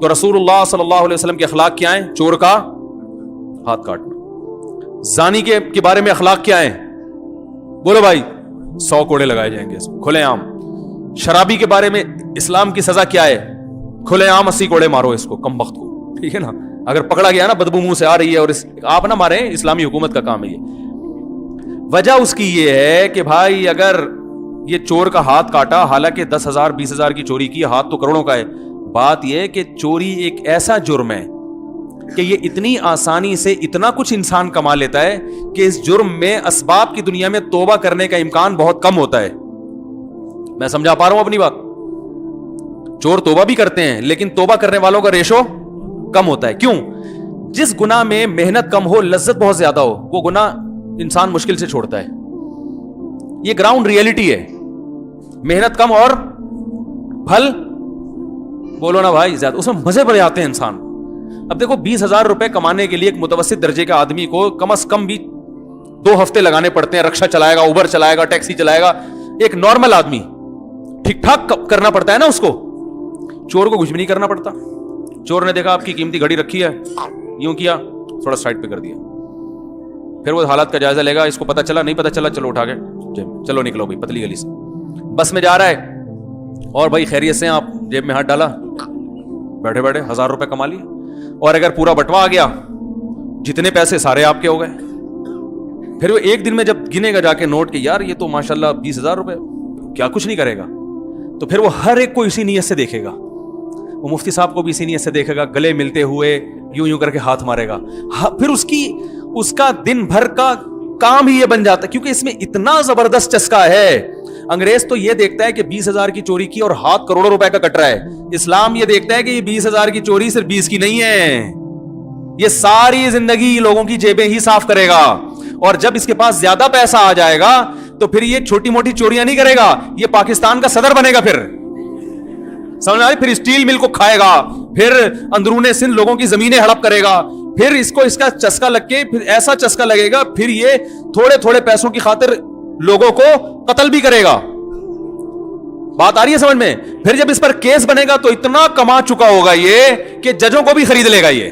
تو رسول اللہ صلی اللہ علیہ وسلم کے اخلاق کیا ہیں؟ چور کا ہاتھ کاٹنا. زانی کے بارے میں اخلاق کیا ہیں؟ بولو بھائی, 100 کوڑے لگائے جائیں گے کھلے عام. شرابی کے بارے میں اسلام کی سزا کیا ہے؟ کھلے عام 80 کوڑے مارو اس کو, کم وقت کو, ٹھیک ہے نا. اگر پکڑا گیا نا بدبو منہ سے آ رہی ہے اور آپ نہ ماریں, اسلامی حکومت کا کام ہے یہ. وجہ اس کی یہ ہے کہ بھائی اگر یہ چور کا ہاتھ کاٹا, حالانکہ 10,000 20,000 کی چوری کی, ہاتھ تو کروڑوں کا ہے. بات یہ ہے کہ چوری ایک ایسا جرم ہے کہ یہ اتنی آسانی سے اتنا کچھ انسان کما لیتا ہے کہ اس جرم میں اسباب کی دنیا میں توبہ کرنے کا امکان بہت کم ہوتا ہے. میں سمجھا پا رہا ہوں اپنی بات؟ چور توبہ بھی کرتے ہیں لیکن توبہ کرنے والوں کا ریشو کم ہوتا ہے. کیوں؟ جس گناہ میں محنت کم ہو, لذت بہت زیادہ ہو, وہ گناہ انسان مشکل سے چھوڑتا ہے. یہ گراؤنڈ ریئلٹی ہے. محنت کم اور پھل, بولو نا بھائی, زیادہ, اس میں مزے بڑے آتے ہیں انسان. اب دیکھو 20,000 روپے کمانے کے لیے ایک متوسط درجے کا آدمی کو کم از کم بھی 2 ہفتے لگانے پڑتے ہیں. رکشہ چلائے گا, اوبر چلائے گا, ٹیکسی چلائے گا. ایک نارمل آدمی ٹھیک ٹھاک کرنا پڑتا ہے نا اس کو. چور کو کچھ بھی نہیں کرنا پڑتا. چور نے دیکھا آپ کی قیمتی گھڑی رکھی ہے, یوں کیا, تھوڑا سائڈ پہ کر دیا, پھر وہ حالات کا جائزہ لے گا. اس کو پتا چلا, نہیں پتا چلا, چلو اٹھا کے چلو نکلو بھائی پتلی گلی سے. بس میں جا رہا ہے اور بھائی خیریت سے, آپ جیب میں ہاتھ ڈالا, بیٹھے بیٹھے 1,000 روپے کما لیے. اور اگر پورا بٹوا آ گیا, جتنے پیسے سارے آپ کے ہو گئے. پھر وہ ایک دن میں جب گنے گا جا کے نوٹ کہ یار یہ تو ماشاءاللہ 20,000 روپے, کیا کچھ نہیں کرے گا, تو پھر وہ ہر ایک کو اسی نیت سے دیکھے گا. وہ مفتی صاحب کو بھی اسی نیت سے دیکھے گا, گلے ملتے ہوئے یوں یوں کر کے ہاتھ مارے گا. پھر اس کا دن بھر کا کام ہی یہ بن جاتا ہے, کیونکہ اس میں اتنا زبردست چسکا ہے. انگریز تو یہ دیکھتا ہے کہ 20,000 کی چوری کی اور ہاتھ کروڑوں روپے کا کٹ رہا ہے. اسلام یہ دیکھتا ہے کہ یہ 20,000 کی چوری صرف 20 کی نہیں ہے, یہ ساری زندگی لوگوں کی جیبیں ہی صاف کرے گا. اور جب اس کے پاس زیادہ پیسہ آ جائے گا تو پھر یہ چھوٹی موٹی چوریاں نہیں کرے گا, یہ پاکستان کا صدر بنے گا. پھر سمجھ آئی, پھر اسٹیل مل کو کھائے گا, پھر اندرون سندھ لوگوں کی زمینیں ہڑپ کرے گا, پھر اس کو اس کا چسکا لگ کے پھر ایسا چسکا لگے گا, پھر یہ تھوڑے تھوڑے پیسوں کی خاطر لوگوں کو قتل بھی کرے گا. بات آ رہی ہے سمجھ میں؟ پھر جب اس پر کیس بنے گا تو اتنا کما چکا ہوگا یہ کہ ججوں کو بھی خرید لے گا. یہ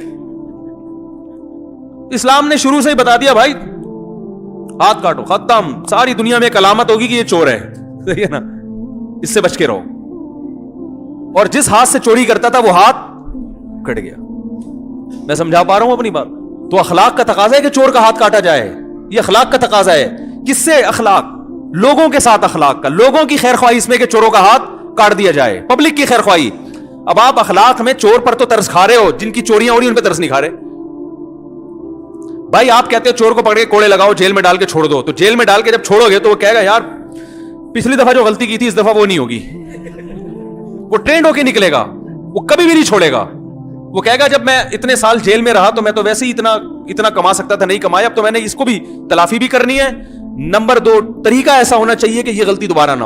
اسلام نے شروع سے ہی بتا دیا بھائی ہاتھ کاٹو, ختم. ساری دنیا میں ایک علامت ہوگی کہ یہ چور ہے, صحیح ہے نا, اس سے بچ کے رہو. اور جس ہاتھ سے چوری کرتا تھا وہ ہاتھ کٹ گیا. میں سمجھا پا رہا ہوں اپنی بات؟ تو اخلاق کا تقاضا ہے کہ چور کا ہاتھ کاٹا جائے. یہ اخلاق کا تقاضا ہے. کس سے اخلاق؟ لوگوں کے ساتھ اخلاق کا, لوگوں کی خیر خواہی اس میں کہ چوروں کا ہاتھ کاٹ دیا جائے, پبلک کی خیر خواہی. اب آپ اخلاق میں چور پر تو ترس کھا رہے ہو, جن کی چوریاں ہو رہی ان پہ ترس نہیں کھا رہے. بھائی آپ کہتے ہو چور کو پکڑ کے کوڑے لگاؤ, جیل میں ڈال کے چھوڑ دو, تو جیل میں ڈال کے جب چھوڑو گے تو وہ کہے گا یار پچھلی دفعہ جو غلطی کی تھی اس دفعہ وہ نہیں ہوگی. وہ ٹرینڈ ہو کے نکلے گا, وہ کبھی بھی نہیں چھوڑے گا. وہ کہے گا جب میں اتنے سال جیل میں رہا تو میں تو ویسے ہی اتنا کما سکتا تھا, نہیں کمایا, اب تو میں نے اس کو بھی تلافی بھی کرنی ہے. نمبر 2, طریقہ ایسا ہونا چاہیے کہ یہ غلطی دوبارہ نہ ہو.